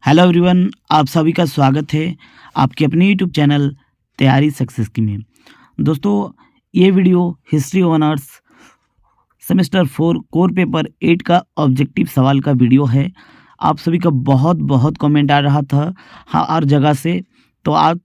Hello everyone, आप सभी का स्वागत है आपके अपने यूट्यूब चैनल तैयारी सक्सेस की में। दोस्तों, ये video history honours semester 4 core paper 8 का ऑब्जेक्टिव सवाल का वीडियो है। आप सभी का बहुत बहुत कमेंट आ रहा था हर जगह से, तो आज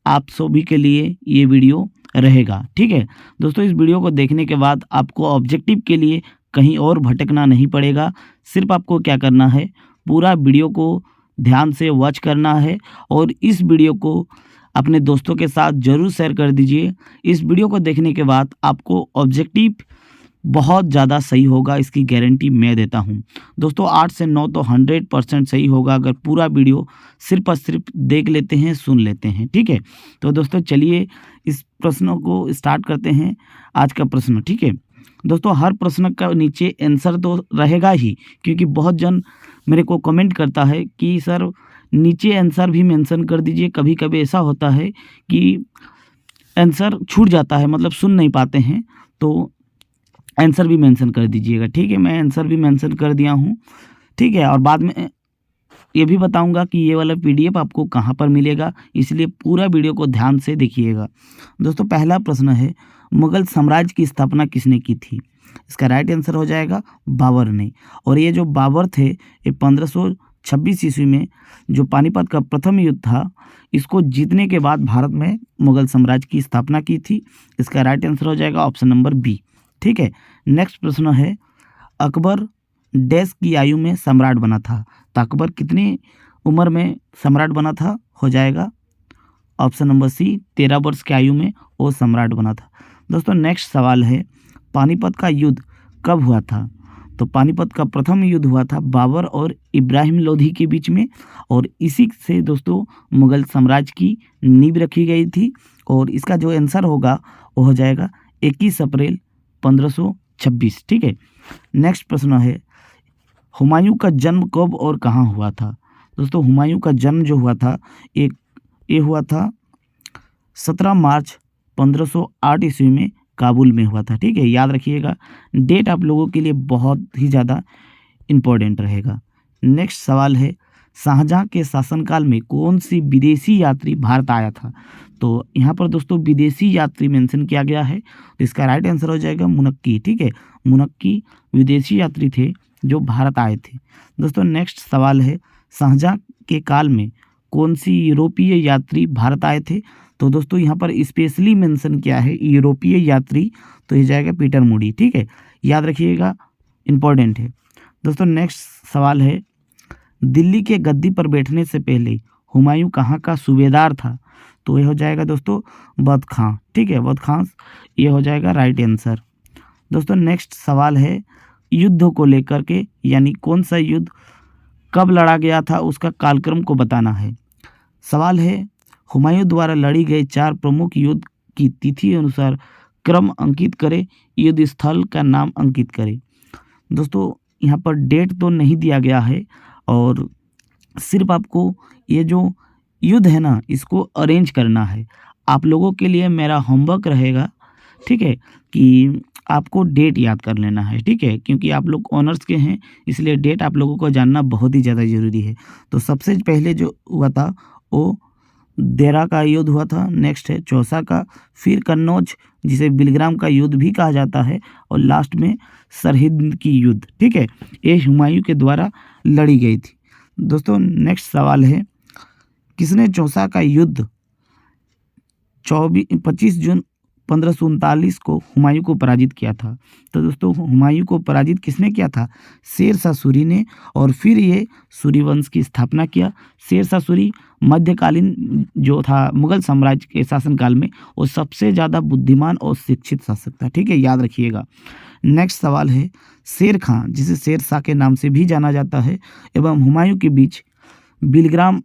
आप सभी के लिए ये वीडियो रहेगा। ठीक है दोस्तों, इस वीडियो को देखने के बाद आपको ऑब्जेक्टिव के लिए कहीं और भटकना नहीं पड़ेगा। सिर्फ आपको क्या करना है, पूरा वीडियो को ध्यान से वॉच करना है और इस वीडियो को अपने दोस्तों के साथ ज़रूर शेयर कर दीजिए। इस वीडियो को देखने के बाद आपको ऑब्जेक्टिव बहुत ज़्यादा सही होगा, इसकी गारंटी मैं देता हूं। दोस्तों 8 से 9 तो 100% सही होगा अगर पूरा वीडियो सिर्फ और सिर्फ देख लेते हैं, सुन लेते हैं। ठीक है, तो दोस्तों चलिए इस प्रश्नों को स्टार्ट करते हैं। आज का प्रश्न, ठीक है दोस्तों, हर प्रश्न का नीचे आंसर तो रहेगा ही, क्योंकि बहुत जन मेरे को कमेंट करता है कि सर नीचे आंसर भी मेंशन कर दीजिए। कभी कभी ऐसा होता है कि आंसर छूट जाता है, मतलब सुन नहीं पाते हैं, तो आंसर भी मेंशन कर दीजिएगा। ठीक है, मैं आंसर भी मेंशन कर दिया हूँ। ठीक है, और बाद में ये भी बताऊंगा कि ये वाला पीडीएफ आपको कहाँ पर मिलेगा, इसलिए पूरा वीडियो को ध्यान से देखिएगा। दोस्तों पहला प्रश्न है, मुगल साम्राज्य की स्थापना किसने की थी? इसका राइट आंसर हो जाएगा बाबर ने। और ये जो बाबर थे, ये 1526 ईस्वी में जो पानीपत का प्रथम युद्ध था, इसको जीतने के बाद भारत में मुगल साम्राज्य की स्थापना की थी। इसका राइट आंसर हो जाएगा ऑप्शन नंबर बी। ठीक है, नेक्स्ट प्रश्न है, अकबर डैश की आयु में सम्राट बना था? तो अकबर कितनी उम्र में सम्राट बना था? हो जाएगा ऑप्शन नंबर सी, 13 वर्ष की आयु में वो सम्राट बना था। दोस्तों नेक्स्ट सवाल है, पानीपत का युद्ध कब हुआ था? तो पानीपत का प्रथम युद्ध हुआ था बाबर और इब्राहिम लोधी के बीच में, और इसी से दोस्तों मुगल साम्राज्य की नींव रखी गई थी। और इसका जो आंसर होगा वो हो जाएगा 21 अप्रैल 1526। ठीक है, नेक्स्ट प्रश्न है, हुमायूं का जन्म कब और कहाँ हुआ था? दोस्तों हुमायूं का जन्म जो हुआ था ये हुआ था 17 मार्च 1508 ईस्वी में काबुल में हुआ था। ठीक है, याद रखिएगा, डेट आप लोगों के लिए बहुत ही ज़्यादा इम्पोर्टेंट रहेगा। नेक्स्ट सवाल है, शाहजहां के शासनकाल में कौन सी विदेशी यात्री भारत आया था? तो यहाँ पर दोस्तों विदेशी यात्री मेंशन किया गया है, तो इसका राइट आंसर हो जाएगा मुनक्की। ठीक है, मुनक्की विदेशी यात्री थे जो भारत आए थे। दोस्तों नेक्स्ट सवाल है, शाहजहां के काल में कौन सी यूरोपीय यात्री भारत आए थे? तो दोस्तों यहाँ पर स्पेशली मेंशन किया है यूरोपीय यात्री, तो ये जाएगा पीटर मूडी। ठीक है, याद रखिएगा, इम्पोर्टेंट है। दोस्तों नेक्स्ट सवाल है, दिल्ली के गद्दी पर बैठने से पहले हुमायूं कहाँ का सूबेदार था? तो ये हो जाएगा दोस्तों बदखां। ठीक है, बदखां ये हो जाएगा राइट आंसर। दोस्तों नेक्स्ट सवाल है, युद्ध को लेकर के, यानी कौन सा युद्ध कब लड़ा गया था उसका कालक्रम को बताना है। सवाल है, हुमायूं द्वारा लड़ी गई 4 प्रमुख युद्ध की तिथि अनुसार क्रम अंकित करें, युद्ध स्थल का नाम अंकित करें। दोस्तों यहाँ पर डेट तो नहीं दिया गया है, और सिर्फ आपको ये जो युद्ध है ना, इसको अरेंज करना है। आप लोगों के लिए मेरा होमवर्क रहेगा, ठीक है, कि आपको डेट याद कर लेना है। ठीक है, क्योंकि आप लोग ऑनर्स के हैं, इसलिए डेट आप लोगों को जानना बहुत ही ज़्यादा ज़रूरी है। तो सबसे पहले जो हुआ था वो देरा का युद्ध हुआ था, नेक्स्ट है चौसा का, फिर कन्नौज जिसे बिलग्राम का युद्ध भी कहा जाता है, और लास्ट में सरहिंद की युद्ध। ठीक है, ये हुमायूं के द्वारा लड़ी गई थी। दोस्तों नेक्स्ट सवाल है, किसने चौसा का युद्ध 25 जून 1539 को हुमायूं को पराजित किया था? तो दोस्तों हुमायूं को पराजित किसने किया था? शेर शाह सूरी ने, और फिर ये सूरी वंश की स्थापना किया। शेर शाह सूरी मध्यकालीन जो था मुगल साम्राज्य के शासनकाल में वो सबसे ज़्यादा बुद्धिमान और शिक्षित शासक था। ठीक है, याद रखिएगा। नेक्स्ट सवाल है, शेर खां जिसे शेर शाह के नाम से भी जाना जाता है एवं हुमायूं के बीच बिलग्राम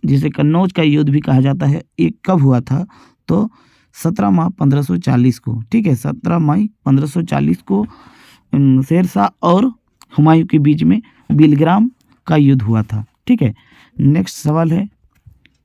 जिसे कन्नौज का युद्ध भी कहा जाता है, ये कब हुआ था? तो 17 माह 1540 को। ठीक है, 17 मई 1540 को शेर शाह और हुमायूं के बीच में बिलग्राम का युद्ध हुआ था। ठीक है, नेक्स्ट सवाल है,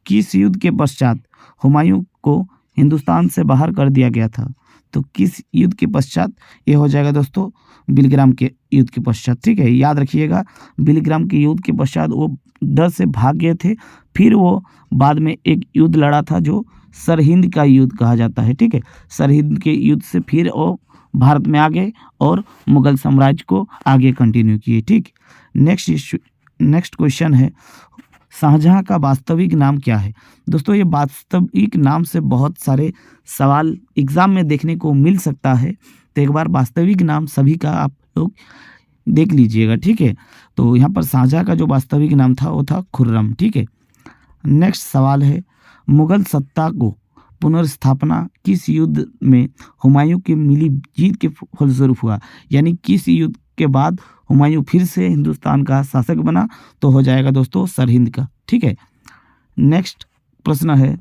किस युद्ध के पश्चात हुमायूं को हिंदुस्तान से बाहर कर दिया गया था? तो किस युद्ध के पश्चात? ये हो जाएगा दोस्तों बिलग्राम के युद्ध के पश्चात। ठीक है, याद रखिएगा, बिलग्राम के युद्ध के पश्चात वो डर से भाग गए थे। फिर वो बाद में एक युद्ध लड़ा था जो सरहिंद का युद्ध कहा जाता है, ठीक है। सरहिंद के युद्ध से फिर वो भारत में आ गए और मुगल साम्राज्य को आगे कंटिन्यू किए, ठीक। नेक्स्ट क्वेश्चन है, शाहजहां का वास्तविक नाम क्या है? दोस्तों ये वास्तविक नाम से बहुत सारे सवाल एग्जाम में देखने को मिल सकता है, तो एक बार वास्तविक नाम सभी का आप लोग देख लीजिएगा, ठीक है। तो यहाँ पर शाहजहां का जो वास्तविक नाम था वो था खुर्रम, ठीक है। नेक्स्ट सवाल है, मुगल सत्ता को पुनर्स्थापना किस युद्ध में हुमायूं की मिली जीत के फलस्वरूप हुआ? यानी किस युद्ध के बाद हुमायूं फिर से हिंदुस्तान का शासक बना? तो हो जाएगा दोस्तों सरहिंद का, ठीक है। नेक्स्ट प्रश्न है,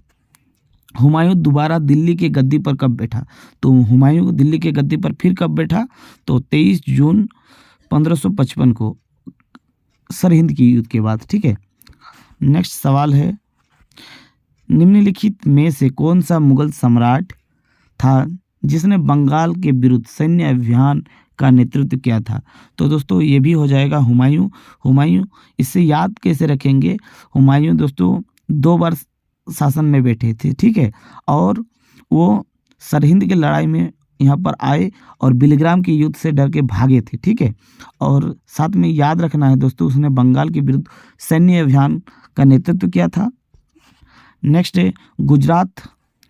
हुमायूं दोबारा दिल्ली के गद्दी पर कब बैठा? तो हुमायूं दिल्ली के गद्दी पर फिर कब बैठा? तो 23 जून 1555 को, सरहिंद की युद्ध के बाद, ठीक है। नेक्स्ट सवाल है, निम्नलिखित में से कौन सा मुगल सम्राट था जिसने बंगाल के विरुद्ध सैन्य अभियान का नेतृत्व किया था? तो दोस्तों ये भी हो जाएगा हुमायूं। इससे याद कैसे रखेंगे, हुमायूं दोस्तों 2 बार शासन में बैठे थे, ठीक है। और वो सरहिंद की लड़ाई में यहाँ पर आए और बिलग्राम के युद्ध से डर के भागे थे, ठीक है। और साथ में याद रखना है दोस्तों, उसने बंगाल के विरुद्ध सैन्य अभियान का नेतृत्व किया था। नेक्स्ट है, गुजरात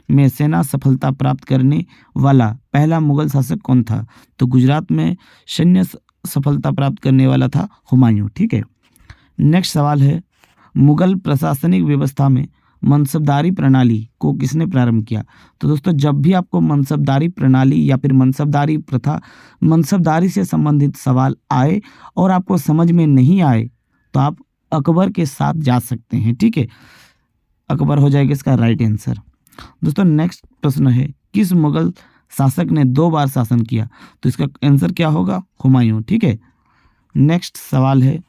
में सेना सफलता प्राप्त करने वाला पहला मुगल शासक कौन था? तो गुजरात में सैन्य सफलता प्राप्त करने वाला था हुमायूं, ठीक है। नेक्स्ट सवाल है, मुगल प्रशासनिक व्यवस्था में मनसबदारी प्रणाली को किसने प्रारंभ किया? तो दोस्तों जब भी आपको मनसबदारी प्रणाली या फिर मनसबदारी प्रथा, मनसबदारी से संबंधित सवाल आए और आपको समझ में नहीं आए तो आप अकबर के साथ जा सकते हैं, ठीक है। अकबर हो जाएगा इसका राइट आंसर। दोस्तों नेक्स्ट प्रश्न है, किस मुगल शासक ने 2 बार शासन किया? तो इसका आंसर क्या होगा? हुमायूं, ठीक है। नेक्स्ट सवाल है,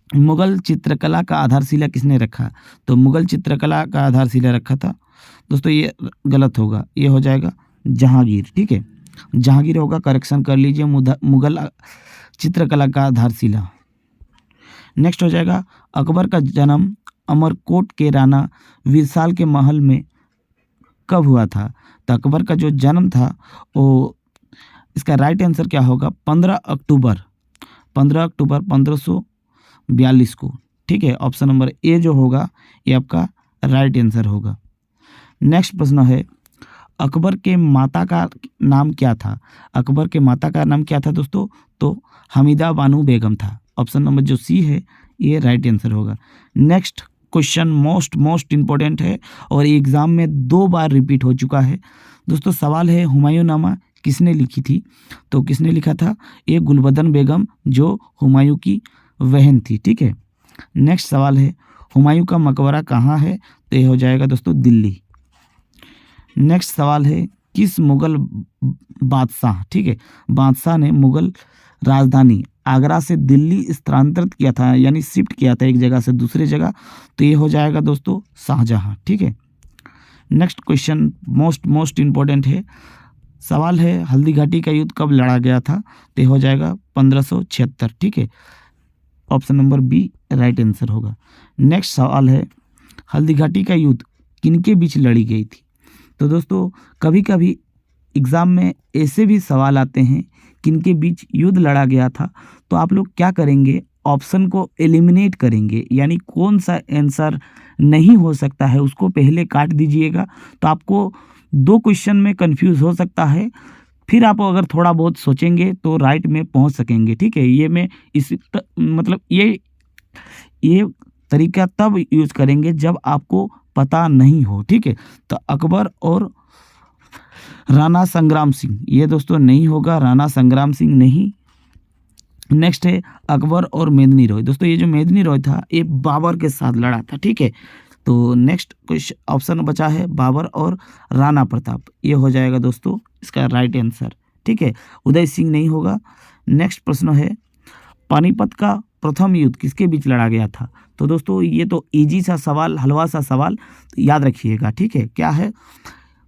मुगल चित्रकला का आधारशिला किसने रखा? तो मुगल चित्रकला का आधारशिला रखा था दोस्तों, ये गलत होगा, ये हो जाएगा जहांगीर, ठीक है। जहांगीर होगा, करेक्शन कर लीजिए, मुगल चित्रकला का आधारशिला। नेक्स्ट हो जाएगा, अकबर का जन्म अमरकोट के राणा विरसाल के महल में कब हुआ था? तो अकबर का जो जन्म था वो, इसका राइट आंसर क्या होगा? 15 अक्टूबर 1542 को, ठीक है। ऑप्शन नंबर ए जो होगा ये आपका राइट आंसर होगा। नेक्स्ट प्रश्न है, अकबर के माता का नाम क्या था? अकबर के माता का नाम क्या था दोस्तों? तो हमीदा बानो बेगम था। ऑप्शन नंबर जो सी है ये राइट आंसर होगा। नेक्स्ट क्वेश्चन मोस्ट इंपॉर्टेंट है और एग्जाम में 2 बार रिपीट हो चुका है दोस्तों। सवाल है, हुमायूंनामा किसने लिखी थी? तो किसने लिखा था? ये गुलबदन बेगम जो हुमायूं की बहन थी, ठीक है। नेक्स्ट सवाल है, हुमायूं का मकबरा कहाँ है? तो ये हो जाएगा दोस्तों दिल्ली। नेक्स्ट सवाल है, किस मुगल बादशाह, ठीक है, बादशाह ने मुगल राजधानी आगरा से दिल्ली स्थानांतरित किया था, यानी शिफ्ट किया था एक जगह से दूसरी जगह? तो ये हो जाएगा दोस्तों शाहजहां, ठीक है। नेक्स्ट क्वेश्चन मोस्ट इंपॉर्टेंट है। सवाल है, हल्दी घाटी का युद्ध कब लड़ा गया था? तो ये हो जाएगा 1576, ठीक है। Option number B right answer होगा। नेक्स्ट सवाल है, हल्दी घाटी का युद्ध किनके बीच लड़ी गई थी? तो दोस्तों कभी कभी एग्ज़ाम में ऐसे भी सवाल आते हैं, किनके बीच युद्ध लड़ा गया था? तो आप लोग क्या करेंगे, ऑप्शन को एलिमिनेट करेंगे, यानी कौन सा आंसर नहीं हो सकता है उसको पहले काट दीजिएगा। तो आपको 2 क्वेश्चन में कंफ्यूज हो सकता है, फिर आप अगर थोड़ा बहुत सोचेंगे तो राइट में पहुंच सकेंगे, ठीक है। ये मैं मतलब ये तरीका तब यूज़ करेंगे जब आपको पता नहीं हो, ठीक है। तो अकबर और राणा संग्राम सिंह, ये दोस्तों नहीं होगा, राणा संग्राम सिंह नहीं। नेक्स्ट है अकबर और मेदिनी रॉय। दोस्तों ये जो मेदिनी रॉय था ये बाबर के साथ लड़ा था, ठीक है। तो नेक्स्ट क्वेश्चन ऑप्शन बचा है बाबर और राणा प्रताप, ये हो जाएगा दोस्तों इसका राइट आंसर, ठीक है। उदय सिंह नहीं होगा। नेक्स्ट प्रश्न है, पानीपत का प्रथम युद्ध किसके बीच लड़ा गया था? तो दोस्तों ये तो इजी सा सवाल, हलवा सा सवाल, तो याद रखिएगा, ठीक है। क्या है,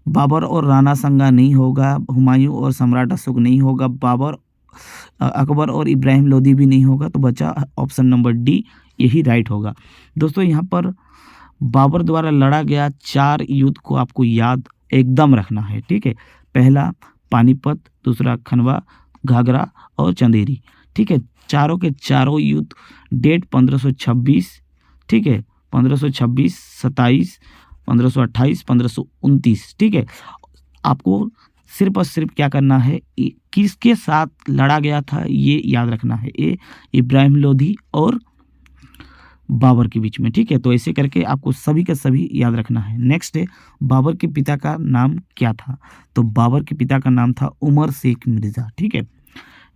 बाबर और राणा संगा नहीं होगा, हुमायूं और सम्राट अशोक नहीं होगा, अकबर और इब्राहिम लोदी भी नहीं होगा। तो बचा ऑप्शन नंबर डी, यही राइट होगा। दोस्तों यहाँ पर बाबर द्वारा लड़ा गया 4 युद्ध को आपको याद एकदम रखना है, ठीक है। पहला पानीपत, दूसरा खनवा, घाघरा और चंदेरी, ठीक है। चारों के चारों युद्ध डेट 1526, ठीक है, 1526, 27, 1528, 1529, ठीक है। आपको सिर्फ और सिर्फ क्या करना है, किसके साथ लड़ा गया था ये याद रखना है। ए इब्राहिम लोधी और बाबर के बीच में, ठीक है। तो ऐसे करके आपको सभी का सभी याद रखना है। नेक्स्ट है, बाबर के पिता का नाम क्या था? तो बाबर के पिता का नाम था उमर शेख मिर्ज़ा, ठीक है।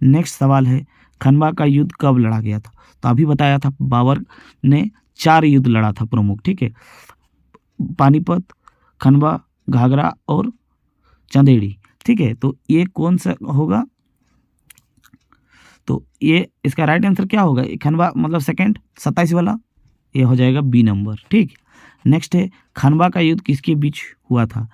नेक्स्ट सवाल है, खनवा का युद्ध कब लड़ा गया था? तो अभी बताया था बाबर ने 4 युद्ध लड़ा था प्रमुख, ठीक है। पानीपत, खनवा, घाघरा और चंदेड़ी, ठीक है। तो ये कौन सा होगा? तो ये इसका राइट आंसर क्या होगा? खनवा मतलब सेकंड 27 वाला, ये हो जाएगा बी नंबर, ठीक। नेक्स्ट है, खनवा का युद्ध किसके बीच हुआ था?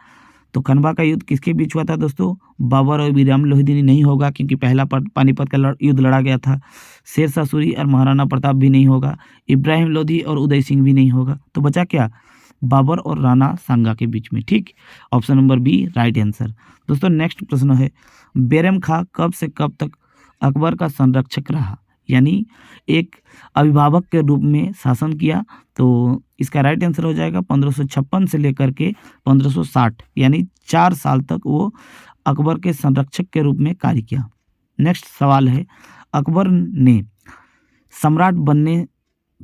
तो खनवा का युद्ध किसके बीच हुआ था दोस्तों? बाबर और इब्राहिम लोधी नहीं होगा, क्योंकि पहला पानीपत का युद्ध लड़ा गया था। शेरशाह सूरी और महाराणा प्रताप भी नहीं होगा। इब्राहिम लोधी और उदय सिंह भी नहीं होगा। तो बचा क्या? बाबर और राणा सांगा के बीच में, ठीक। Option number B right answer. दोस्तों नेक्स्ट प्रश्न है, बैरम खां कब से कब तक अकबर का संरक्षक रहा, यानी एक अभिभावक के रूप में शासन किया? तो इसका राइट आंसर हो जाएगा 1556 से लेकर के 1560, यानी 4 साल तक वो अकबर के संरक्षक के रूप में कार्य किया। नेक्स्ट सवाल है, अकबर ने सम्राट बनने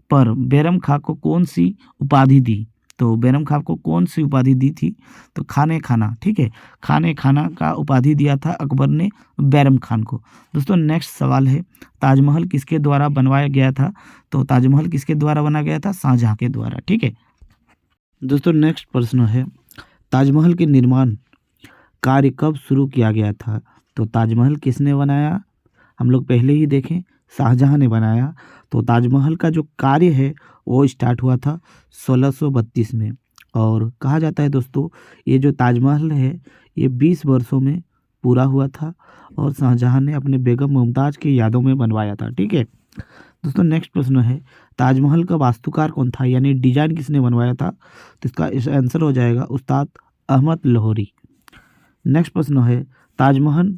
पर बैरम खां को कौन सी उपाधि दी? तो बैरम खां को कौन सी उपाधि दी थी? तो खाने खाना, ठीक है। खाने खाना का उपाधि दिया था अकबर ने बैरम खान को। दोस्तों नेक्स्ट सवाल है, ताजमहल किसके द्वारा बनवाया गया था? तो ताजमहल किसके द्वारा बना गया था? शाहजहां के द्वारा, ठीक है। दोस्तों नेक्स्ट प्रश्न है, ताजमहल के निर्माण कार्य कब शुरू किया गया था? तो ताजमहल किसने बनाया? हम लोग पहले ही देखें, शाहजहां ने बनाया। तो ताजमहल का जो कार्य है वो स्टार्ट हुआ था 1632 में, और कहा जाता है दोस्तों ये जो ताजमहल है ये 20 वर्षों में पूरा हुआ था, और शाहजहां ने अपने बेगम मुमताज़ की यादों में बनवाया था, ठीक है। दोस्तों नेक्स्ट प्रश्न है, ताजमहल का वास्तुकार कौन था, यानी डिजाइन किसने बनवाया था? तो इसका आंसर हो जाएगा उस्ताद अहमद लाहौरी। नेक्स्ट प्रश्न है, ताजमहल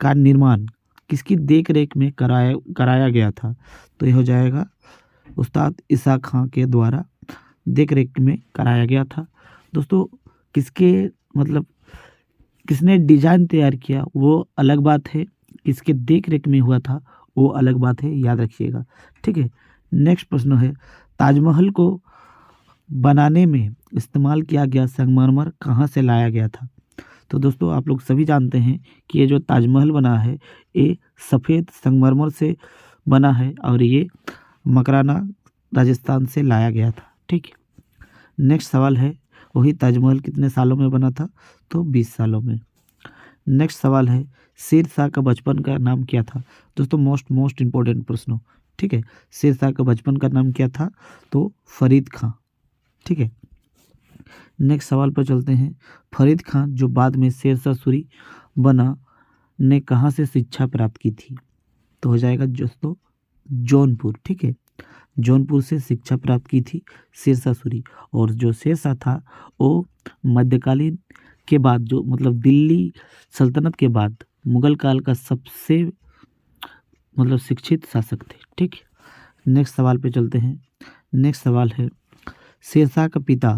का निर्माण किसकी देख रेख में कराया गया था? तो यह हो जाएगा उस्ताद ईसा खां के द्वारा देख रेख में कराया गया था। दोस्तों किसके मतलब किसने डिजाइन तैयार किया वो अलग बात है, किसके देख रेख में हुआ था वो अलग बात है, याद रखिएगा, ठीक है। नेक्स्ट प्रश्न है, ताजमहल को बनाने में इस्तेमाल किया गया संगमरमर कहाँ से लाया गया था? तो दोस्तों आप लोग सभी जानते हैं कि ये जो ताजमहल बना है ये सफ़ेद संगमरमर से बना है, और ये मकराना राजस्थान से लाया गया था, ठीक है। नेक्स्ट सवाल है, वही ताजमहल कितने सालों में बना था? तो 20 सालों में। नेक्स्ट सवाल है, शेर शाह का बचपन का नाम क्या था? दोस्तों मोस्ट इम्पोर्टेंट प्रश्न, ठीक है। शेर शाह का बचपन का नाम क्या था? तो फरीद खां, ठीक है। नेक्स्ट सवाल पर चलते हैं, फरीद खां जो बाद में शेरशाह सूरी बना ने कहाँ से शिक्षा प्राप्त की थी? तो हो जाएगा दोस्तों जौनपुर, ठीक है। जौनपुर से शिक्षा प्राप्त की थी शेरशाह सूरी, और जो शेरशाह था वो मध्यकालीन के बाद जो मतलब दिल्ली सल्तनत के बाद मुगल काल का सबसे मतलब शिक्षित शासक थे, ठीक है। नेक्स्ट सवाल पे चलते हैं। नेक्स्ट सवाल है, शेरशाह का पिता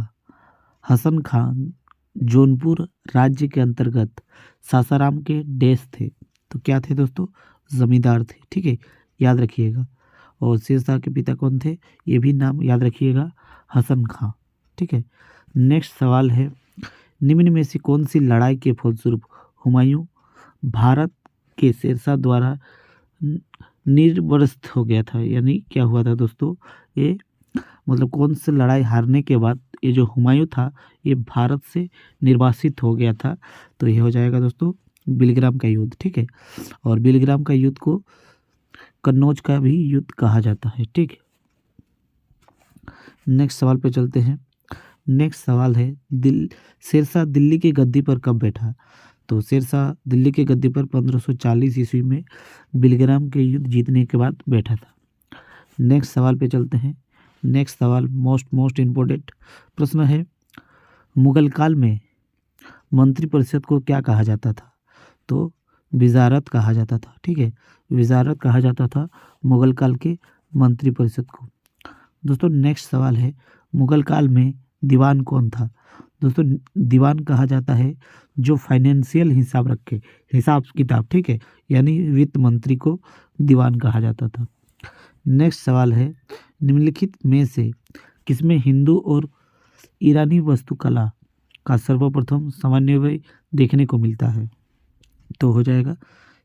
हसन खान जौनपुर राज्य के अंतर्गत सासाराम के डैश थे? तो क्या थे दोस्तों? जमींदार थे, ठीक है, याद रखिएगा। और शेरशाह के पिता कौन थे? ये भी नाम याद रखिएगा, हसन खां, ठीक है। नेक्स्ट सवाल है, निम्न में से कौन सी लड़ाई के फलस्वरूप हुमायूं भारत के शेरशाह द्वारा निर्वस्त हो गया था? यानी क्या हुआ था दोस्तों, ये मतलब कौन सी लड़ाई हारने के बाद ये जो हुमायूं था ये भारत से निर्वासित हो गया था? तो ये हो जाएगा दोस्तों बिलग्राम का युद्ध, ठीक है। और बिलग्राम का युद्ध को कन्नौज का भी युद्ध कहा जाता है, ठीक है। नेक्स्ट सवाल पे चलते हैं। नेक्स्ट सवाल है, शेरशाह दिल्ली की गद्दी पर कब बैठा? तो शेरशाह दिल्ली की गद्दी पर 1540 ईस्वी में बिलग्राम के युद्ध जीतने के बाद बैठा था। नेक्स्ट सवाल पे चलते हैं, नेक्स्ट सवाल मोस्ट इम्पोर्टेंट प्रश्न है, मुगल काल में मंत्रिपरिषद को क्या कहा जाता था? तो विजारत कहा जाता था। ठीक है, विजारत कहा जाता था मुगल काल के मंत्रिपरिषद को। दोस्तों नेक्स्ट सवाल है, मुगल काल में दीवान कौन था? दोस्तों दीवान कहा जाता है जो फाइनेंशियल हिसाब रखे, हिसाब किताब, ठीक है, यानी वित्त मंत्री को दीवान कहा जाता था। नेक्स्ट सवाल है, निम्नलिखित में से किसमें हिंदू और ईरानी वास्तुकला का सर्वप्रथम समन्वय देखने को मिलता है? तो हो जाएगा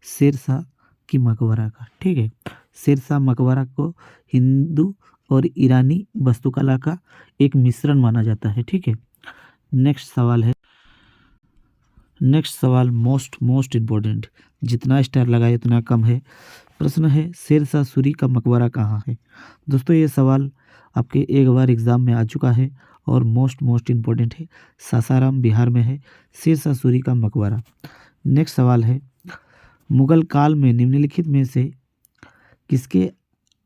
शेरशाह की मकबरा का। ठीक है, शेरशाह मकबरा को हिंदू और ईरानी वास्तुकला का एक मिश्रण माना जाता है। ठीक है, नेक्स्ट सवाल मोस्ट इम्पोर्टेंट, जितना स्टार लगाए उतना कम है। प्रश्न है, शेरशाह सूरी का मकबरा कहाँ है? दोस्तों ये सवाल आपके एक बार एग्जाम में आ चुका है और मोस्ट इम्पोर्टेंट है, सासाराम बिहार में है शेरशाह सूरी का मकबरा। नेक्स्ट सवाल है, मुगल काल में निम्नलिखित में से किसके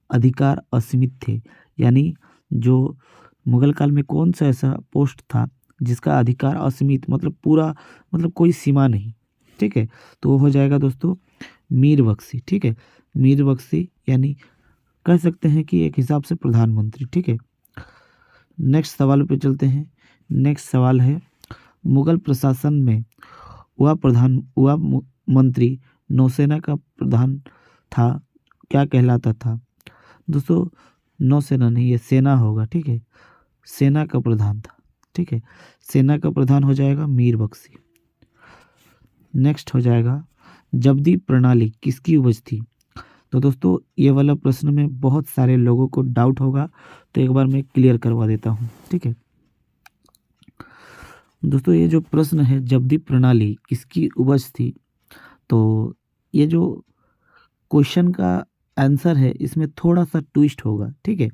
अधिकार असीमित थे? यानी जो मुगल काल में कौन सा ऐसा पोस्ट था जिसका अधिकार असीमित, मतलब पूरा, मतलब कोई सीमा नहीं। ठीक है, तो वो हो जाएगा दोस्तों मीर बख्शी। ठीक है, मीर बख्शी यानी कह सकते हैं कि एक हिसाब से प्रधानमंत्री। ठीक है, नेक्स्ट सवाल पे चलते हैं। नेक्स्ट सवाल है, मुगल प्रशासन में हुआ मंत्री नौसेना का प्रधान था, क्या कहलाता था? दोस्तों नौसेना नहीं, ये सेना होगा। ठीक है, सेना का प्रधान था। ठीक है, सेना का प्रधान हो जाएगा मीर बख्शी। नेक्स्ट हो जाएगा, जब्दी प्रणाली किसकी उपज थी? तो दोस्तों ये वाला प्रश्न में बहुत सारे लोगों को डाउट होगा, तो एक बार मैं क्लियर करवा देता हूँ। ठीक है दोस्तों, ये जो प्रश्न है जब्दी प्रणाली किसकी उपज थी, तो ये जो क्वेश्चन का आंसर है इसमें थोड़ा सा ट्विस्ट होगा। ठीक है,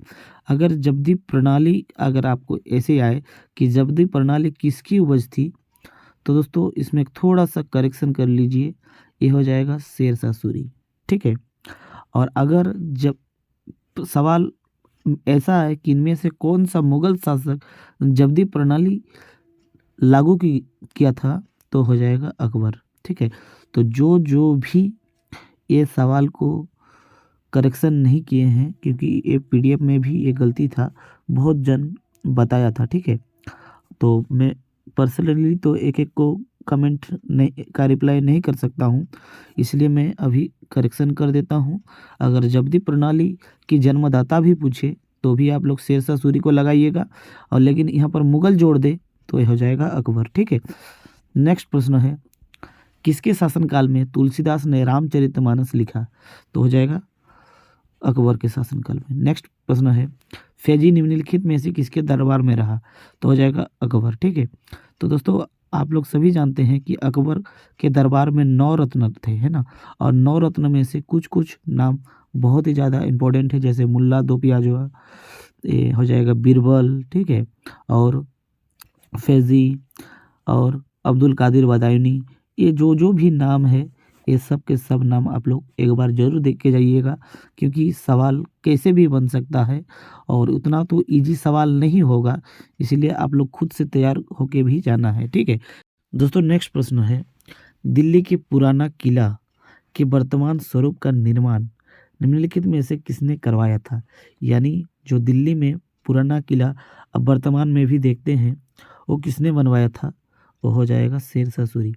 अगर जब्दी प्रणाली, अगर आपको ऐसे आए कि जब्दी प्रणाली किसकी उपज थी, तो दोस्तों इसमें थोड़ा सा करेक्शन कर लीजिए, ये हो जाएगा शेरशाह सूरी। ठीक है, और अगर जब सवाल ऐसा है कि इनमें से कौन सा मुगल शासक जब्दी प्रणाली लागू किया था, तो हो जाएगा अकबर। ठीक है, तो जो भी ये सवाल को करेक्शन नहीं किए हैं, क्योंकि ये पीडीएफ में भी ये गलती था, बहुत जन बताया था। ठीक है, तो मैं पर्सनली तो एक एक को कमेंट नहीं का रिप्लाई नहीं कर सकता हूँ, इसलिए मैं अभी करेक्शन कर देता हूँ। अगर जब्दी प्रणाली की जन्मदाता भी पूछे तो भी आप लोग शेरशाह सूरी को लगाइएगा, और लेकिन यहाँ पर मुगल जोड़ दे तो यह हो जाएगा अकबर। ठीक है, नेक्स्ट प्रश्न है, किसके शासनकाल में तुलसीदास ने रामचरितमानस लिखा? तो हो जाएगा अकबर के शासनकाल में। नेक्स्ट प्रश्न है, फैजी निम्नलिखित में से किसके दरबार में रहा? तो हो जाएगा अकबर। ठीक है, तो दोस्तों आप लोग सभी जानते हैं कि अकबर के दरबार में 9 रत्न थे, है ना, और 9 रत्न में से कुछ नाम बहुत ही ज़्यादा इम्पोर्टेंट है, जैसे मुल्ला दो प्याजा, ये हो जाएगा बीरबल। ठीक है, और फैजी और अब्दुल कादिर बदायूनी, ये जो भी नाम है, ये सब के सब नाम आप लोग एक बार ज़रूर देख के जाइएगा, क्योंकि सवाल कैसे भी बन सकता है और उतना तो इजी सवाल नहीं होगा, इसलिए आप लोग खुद से तैयार होके भी जाना है। ठीक है दोस्तों, नेक्स्ट प्रश्न है, दिल्ली के पुराना किला के वर्तमान स्वरूप का निर्माण निम्नलिखित में से किसने करवाया था? यानी जो दिल्ली में पुराना किला अब वर्तमान में भी देखते हैं, वो किसने बनवाया था? वो हो जाएगा शेरशाह सूरी।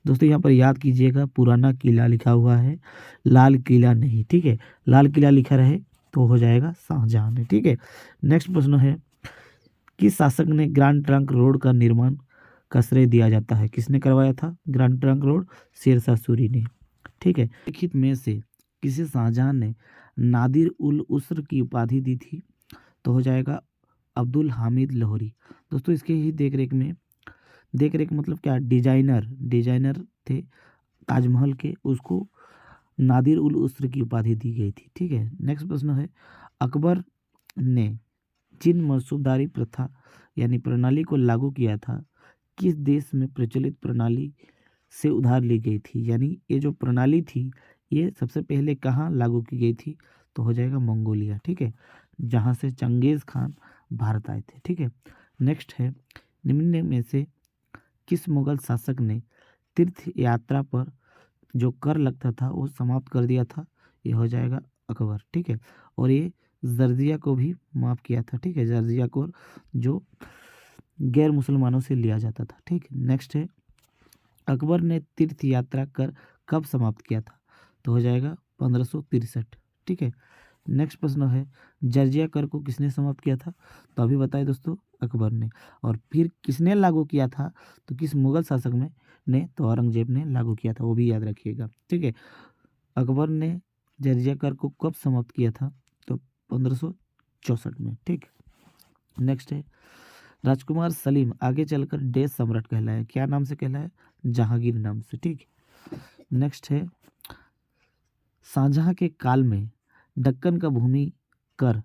दोस्तों यहाँ पर याद कीजिएगा, पुराना किला लिखा हुआ है, लाल किला नहीं। ठीक है, लाल किला लिखा रहे तो हो जाएगा शाहजहां ने। ठीक है, नेक्स्ट प्रश्न है, किस शासक ने ग्रैंड ट्रंक रोड का निर्माण का श्रेय दिया जाता है? किसने करवाया था grand trunk road? Sher Shah Suri ने। ठीक है, लिखित में से किसे शाहजहां ने नादिर उल उसर की उपाधि दी थी? तो हो जाएगा अब्दुल हामिद लाहौरी। दोस्तों इसके ही देख रेख मतलब क्या, डिजाइनर थे ताजमहल के, उसको नादिर उल उसर की उपाधि दी गई थी। ठीक है, नेक्स्ट प्रश्न है, अकबर ने जिन मसूबदारी प्रथा यानी प्रणाली को लागू किया था, किस देश में प्रचलित प्रणाली से उधार ली गई थी? यानी ये जो प्रणाली थी, ये सबसे पहले कहाँ लागू की गई थी? तो हो जाएगा मंगोलिया। ठीक है, जहाँ से चंगेज़ खान भारत आए थे। ठीक है, नेक्स्ट है, निम्न में से किस मुगल शासक ने तीर्थ यात्रा पर जो कर लगता था वो समाप्त कर दिया था? ये हो जाएगा अकबर। ठीक है, और ये जर्जिया को भी माफ़ किया था। ठीक है, जर्जिया को जो गैर मुसलमानों से लिया जाता था। ठीक है, नेक्स्ट है, अकबर ने तीर्थ यात्रा कर कब समाप्त किया था? तो हो जाएगा 1563। ठीक है, नेक्स्ट प्रश्न है, जर्जिया कर को किसने समाप्त किया था? तो अभी बताए दोस्तों, अकबर ने। और फिर किसने लागू किया था? तो किस मुगल शासक में ने? तो औरंगजेब ने लागू किया था, वो भी याद रखिएगा। ठीक है, अकबर ने जर्जिया कर को कब समाप्त किया था? तो 1564 में। ठीक, नेक्स्ट है, राजकुमार सलीम आगे चलकर डैश सम्राट कहलाया, क्या नाम से कहलाया? जहांगीर नाम से। ठीक, नेक्स्ट है, शाहजहां के काल में दक्कन का भूमि कर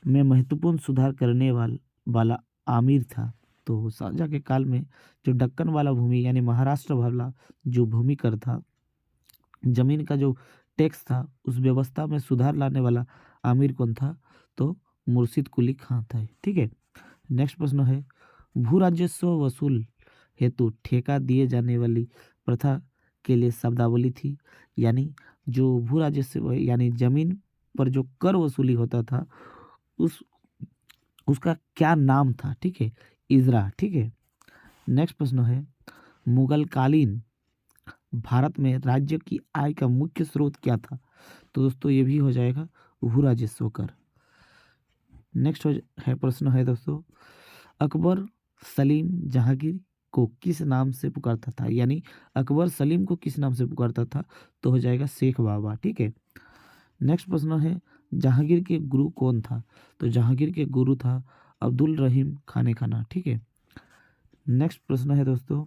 में महत्वपूर्ण सुधार करने वाला आमिर था। तो शाहजहां के काल में जो दक्कन वाला भूमि यानी महाराष्ट्र वाला जो भूमि कर था, जमीन का जो टैक्स था, उस व्यवस्था में सुधार लाने वाला आमिर कौन था? तो मुर्शिद कुली खां था। ठीक है, नेक्स्ट प्रश्न है, भू राजस्व वसूल हेतु ठेका दिए जाने वाली प्रथा के लिए शब्दावली थी, यानी जो भू राजस्व यानी जमीन पर जो कर वसूली होता था उस उसका क्या नाम था? ठीक है, इजरा। ठीक है, नेक्स्ट प्रश्न है, मुगल कालीन भारत में राज्य की आय का मुख्य स्रोत क्या था? तो दोस्तों ये भी हो जाएगा भू राजस्व कर। नेक्स्ट है प्रश्न है दोस्तों, अकबर सलीम जहांगीर को किस नाम से पुकारता था? यानी अकबर सलीम को किस नाम से पुकारता था? तो हो जाएगा शेख बाबा। ठीक है, नेक्स्ट प्रश्न है, जहांगीर के गुरु कौन था? तो जहांगीर के गुरु था अब्दुल रहीम खाने खाना। ठीक है, नेक्स्ट प्रश्न है दोस्तों,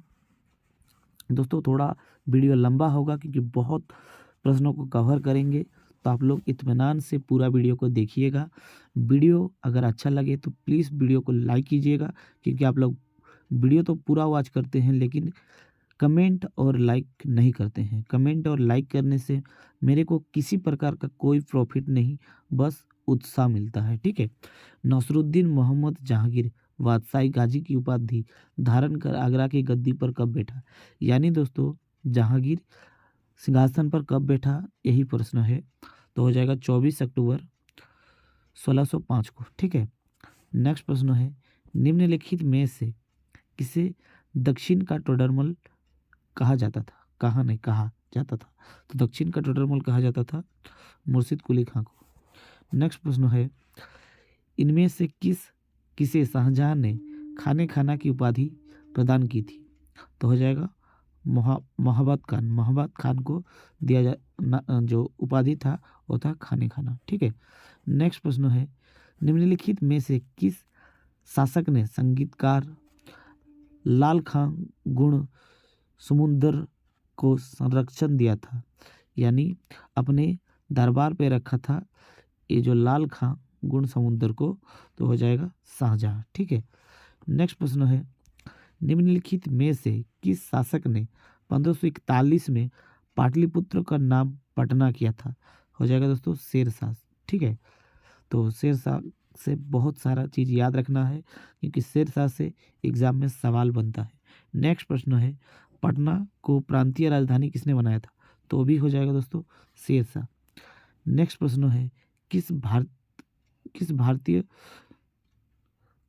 थोड़ा वीडियो लंबा होगा क्योंकि बहुत प्रश्नों को कवर करेंगे, तो आप लोग इत्मीनान से पूरा वीडियो को देखिएगा। वीडियो अगर अच्छा लगे तो प्लीज़ वीडियो को लाइक कीजिएगा, क्योंकि आप लोग वीडियो तो पूरा वॉच करते हैं लेकिन कमेंट और लाइक नहीं करते हैं। कमेंट और लाइक करने से मेरे को किसी प्रकार का कोई प्रॉफिट नहीं, बस उत्साह मिलता है। ठीक है, नसरुद्दीन मोहम्मद जहांगीर बादशाही गाजी की उपाधि धारण कर आगरा की गद्दी पर कब बैठा? यानी दोस्तों जहांगीर सिंहासन पर कब बैठा, यही प्रश्न है। तो हो जाएगा 24 अक्टूबर 1605 को। ठीक है, नेक्स्ट प्रश्न है, निम्नलिखित में से किसे दक्षिण का टोडरमल कहा जाता था? कहा नहीं, कहा जाता था। तो दक्षिण का टोडरमल कहा जाता था मुर्शिद कुली खां को। नेक्स्ट प्रश्न है, इनमें से किसे शाहजहां ने खाने खाना की उपाधि प्रदान की थी? तो हो जाएगा मोहब्बत खान को दिया जो उपाधि था वो था खाने खाना। ठीक है, नेक्स्ट प्रश्न है, निम्नलिखित में से किस शासक ने संगीतकार लाल खां गुण समुंदर को संरक्षण दिया था? यानी अपने दरबार पे रखा था ये जो लाल खां गुण समुंदर को। तो हो जाएगा शाहजहां। ठीक है, नेक्स्ट प्रश्न है, निम्नलिखित में से किस शासक ने 1541 में पाटलिपुत्र का नाम पटना किया था? हो जाएगा दोस्तों शेरशाह। ठीक है, तो शेरशाह से बहुत सारा चीज़ याद रखना है क्योंकि शेरशाह से एग्जाम में सवाल बनता है। नेक्स्ट प्रश्न है, पटना को प्रांतीय राजधानी किसने बनाया था? तो भी हो जाएगा दोस्तों शेरशाह। नेक्स्ट प्रश्न है, किस भारतीय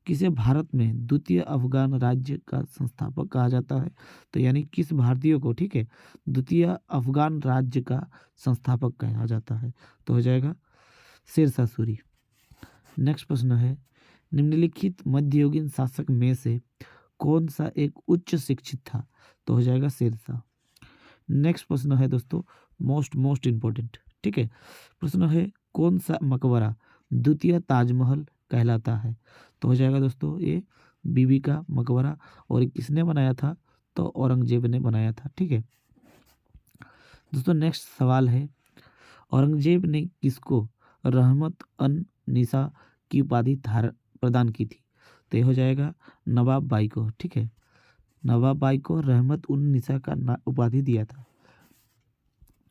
किसे भारत में द्वितीय अफगान राज्य का संस्थापक कहा जाता है? तो यानी किस भारतीय को, ठीक है, द्वितीय अफगान राज्य का संस्थापक कहा जाता है? तो हो जाएगा शेरशाह सूरी। नेक्स्ट प्रश्न है, निम्नलिखित मध्ययुगीन शासक में से कौन सा एक उच्च शिक्षित था? तो हो जाएगा शेरशाह। नेक्स्ट प्रश्न है दोस्तों मोस्ट इम्पोर्टेंट। ठीक है, प्रश्न है, कौन सा मकबरा द्वितीय ताजमहल कहलाता है? तो हो जाएगा दोस्तों ये बीबी का मकबरा। और ये किसने बनाया था? तो औरंगजेब ने बनाया था। ठीक है दोस्तों, नेक्स्ट सवाल है, औरंगजेब ने किसको रहमत अन निसा की उपाधि प्रदान की थी? तो ये हो जाएगा नवाब बाई को। ठीक है, नवाब बाई को रहमत उन निसा का उपाधि दिया था।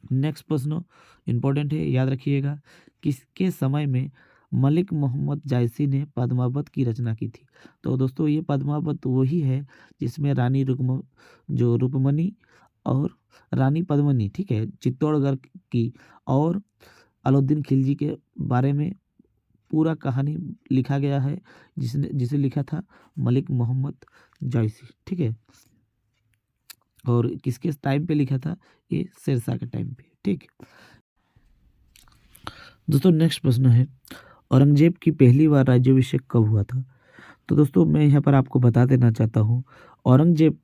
नेक्स्ट प्रश्न इंपॉर्टेंट है, याद रखिएगा, किसके समय में मलिक मोहम्मद जायसी ने पद्मावत की रचना की थी। तो दोस्तों ये पद्मावत वही है जिसमें जो रूपमणि और रानी पद्मिनी, ठीक है, चित्तौड़गढ़ की और अलाउद्दीन खिलजी के बारे में पूरा कहानी लिखा गया है, जिसे लिखा था मलिक मोहम्मद जायसी, ठीक है। और किसके टाइम पे लिखा था? ये शेरशाह के टाइम पे, ठीक। दोस्तों नेक्स्ट प्रश्न है, औरंगजेब की पहली बार राज्याभिषेक कब हुआ था? तो दोस्तों मैं यहाँ पर आपको बता देना चाहता हूँ, औरंगजेब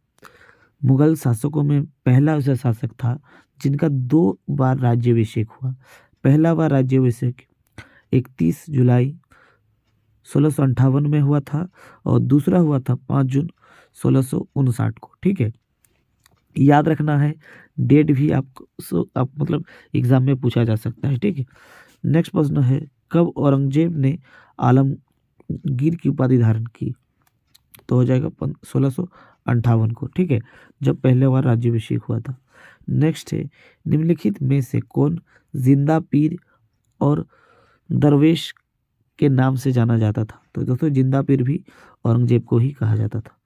मुगल शासकों में पहला ऐसा शासक था जिनका 2 बार राज्याभिषेक हुआ। पहला बार राज्याभिषेक 31 जुलाई 1658 में हुआ था और दूसरा हुआ था 5 जून 1659 को, ठीक है। याद रखना है, डेट भी आप मतलब एग्जाम में पूछा जा सकता है, ठीक है। नेक्स्ट प्रश्न है, कब औरंगजेब ने आलमगीर की उपाधि धारण की? तो हो जाएगा 1658 को, ठीक है, जब पहले बार राज्याभिषेक हुआ था। नेक्स्ट है, निम्नलिखित में से कौन जिंदा पीर और दरवेश के नाम से जाना जाता था? तो दोस्तों जिंदा पीर भी औरंगजेब को ही कहा जाता था।